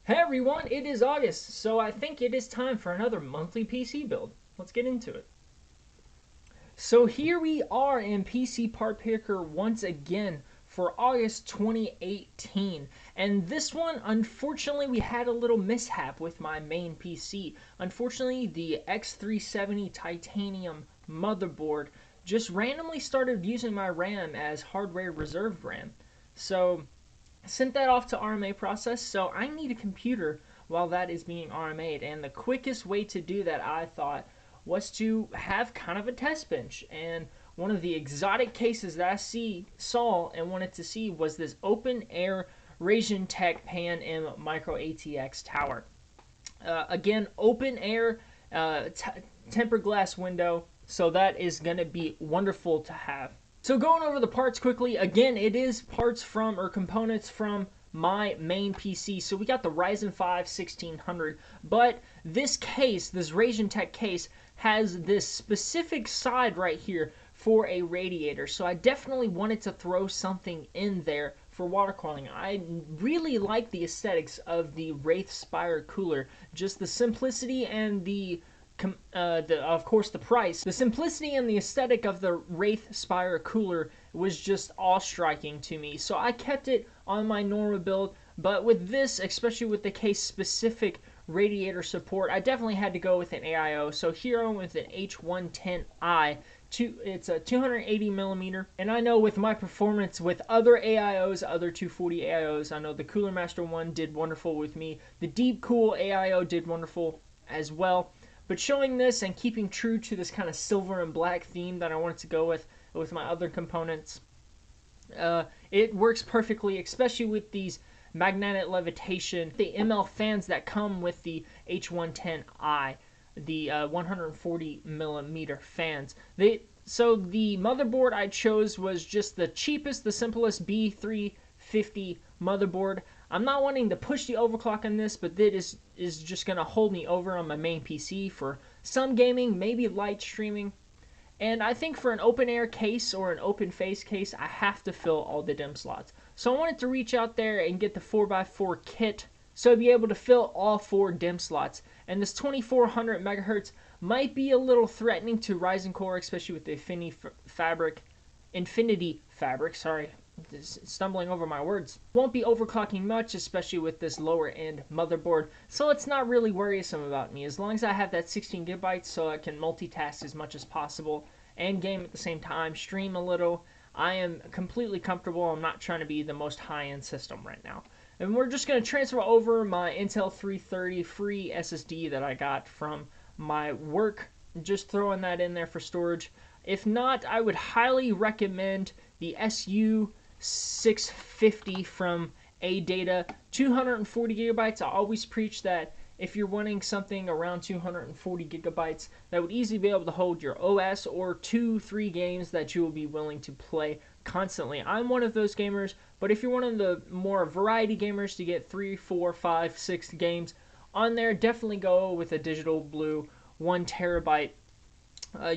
Hey everyone, it is August, so I think it is time for another monthly PC build. Let's get into it. So here we are in PC Part Picker once again for August 2018. And this one, unfortunately, we had a little mishap with my main PC. Unfortunately, the X370 titanium motherboard just randomly started using my RAM as hardware reserved RAM. So sent that off to RMA process, so I need a computer while that is being RMA'd. And the quickest way to do that, I thought, was to have kind of a test bench. And one of the exotic cases that I saw and wanted to see was this open air Raijintek PAEAN M MicroATX tower. Again, open air, tempered glass window, so that is going to be wonderful to have. So going over the parts quickly, again, it is parts from or components from my main PC. So we got the Ryzen 5 1600, but this case, this Raijintek case, has this specific side right here for a radiator. So I definitely wanted to throw something in there for water cooling. I really like the aesthetics of the Wraith Spire cooler, just the simplicity and of course the price. The simplicity and the aesthetic of the Wraith Spire cooler was just awe-striking to me, so I kept it on my normal build. But with this, especially with the case specific radiator support, I definitely had to go with an AIO. So here I'm with an H110i. It's a 280 millimeter, and I know with my performance with other AIOs, other 240 AIOs, I know the Cooler Master one did wonderful with me. The Deep Cool AIO did wonderful as well. But showing this and keeping true to this kind of silver and black theme that I wanted to go with my other components, it works perfectly, especially with these magnetic levitation, the ML fans that come with the H110i, the 140 millimeter fans. So the motherboard I chose was just the cheapest, the simplest B350 motherboard. I'm not wanting to push the overclock on this, but this is just going to hold me over on my main PC for some gaming, maybe light streaming. And I think for an open air case or an open face case, I have to fill all the DIMM slots. So I wanted to reach out there and get the 4x4 kit so I'd be able to fill all 4 DIMM slots. And this 2400 megahertz might be a little threatening to Ryzen core, especially with the Infinity Fabric, sorry, stumbling over my words. Won't be overclocking much, especially with this lower end motherboard, so it's not really worrisome about me as long as I have that 16 gigabytes so I can multitask as much as possible and game at the same time, stream a little. I am completely comfortable. I'm not trying to be the most high-end system right now. And we're just going to transfer over my Intel 330 free SSD that I got from my work, just throwing that in there for storage. If not, I would highly recommend the SU650 from ADATA, 240 gigabytes. I always preach that if you're wanting something around 240 gigabytes that would easily be able to hold your OS or 2-3 games that you will be willing to play constantly. I'm one of those gamers, but if you're one of the more variety gamers to get 3, 4, 5, 6 games on there, definitely go with a Digital Blue 1 terabyte.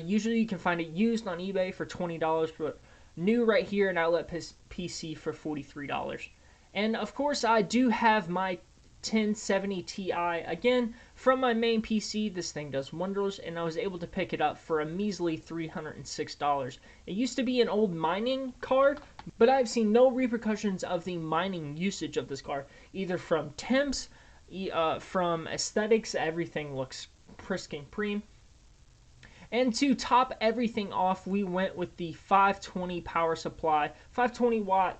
Usually you can find it used on eBay for $20, but new right here in Outlet PC for $43. And of course I do have my 1070 Ti, again, from my main PC. This thing does wonders, and I was able to pick it up for a measly $306. It used to be an old mining card, but I've seen no repercussions of the mining usage of this card, either from temps, from aesthetics. Everything looks pristine prime. And to top everything off, we went with the 520 power supply, 520 watt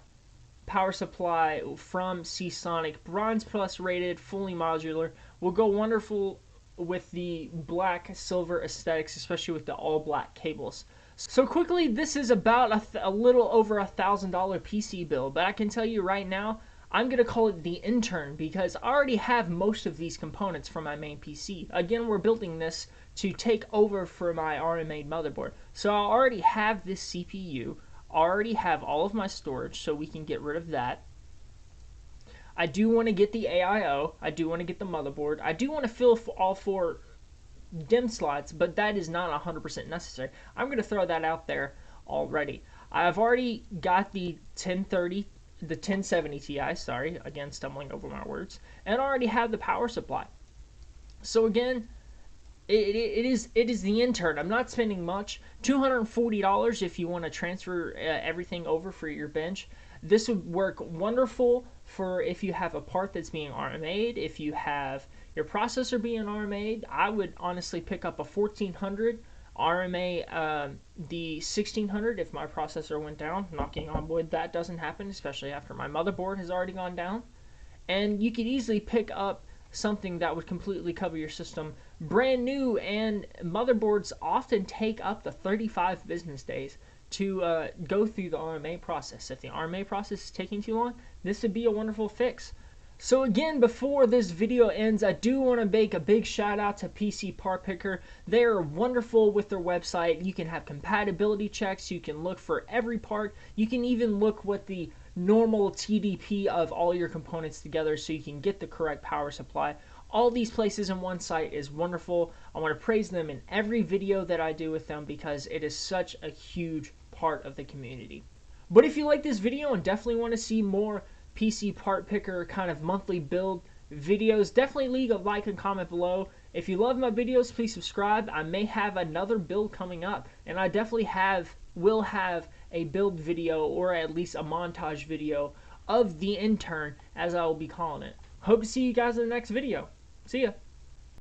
power supply from SeaSonic, Bronze Plus rated, fully modular. Will go wonderful with the black silver aesthetics, especially with the all black cables. So quickly, this is about a little over $1,000 PC build, but I can tell you right now, I'm going to call it the Intern because I already have most of these components from my main PC. Again, we're building this to take over for my RMA motherboard. So I already have this CPU, already have all of my storage, so we can get rid of that. I do want to get the AIO, I do want to get the motherboard, I do want to fill all 4 DIMM slots, but that is not 100% necessary. I'm going to throw that out there already. I've already got the 1030 the 1070 Ti, sorry, again stumbling over my words, and already have the power supply. So again, it is the Intern. I'm not spending much. $240 if you want to transfer everything over for your bench. This would work wonderful for if you have a part that's being RMA'd, if you have your processor being RMA'd. I would honestly pick up a 1400 RMA the 1600 if my processor went down. Knocking on wood that doesn't happen, especially after my motherboard has already gone down. And you could easily pick up something that would completely cover your system brand new, and motherboards often take up to 35 business days to go through the RMA process. If the RMA process is taking too long, this would be a wonderful fix. So again, before this video ends, I do want to make a big shout out to PC Part Picker. They are wonderful with their website. You can have compatibility checks, you can look for every part, you can even look what the normal TDP of all your components together so you can get the correct power supply. All these places in one site is wonderful. I want to praise them in every video that I do with them because it is such a huge part of the community. But if you like this video and definitely want to see more PC Part Picker kind of monthly build videos, definitely leave a like and comment below. If you love my videos, please subscribe. I may have another build coming up, and I definitely will have a build video, or at least a montage video of the Intern, as I will be calling it. Hope to see you guys in the next video. See ya.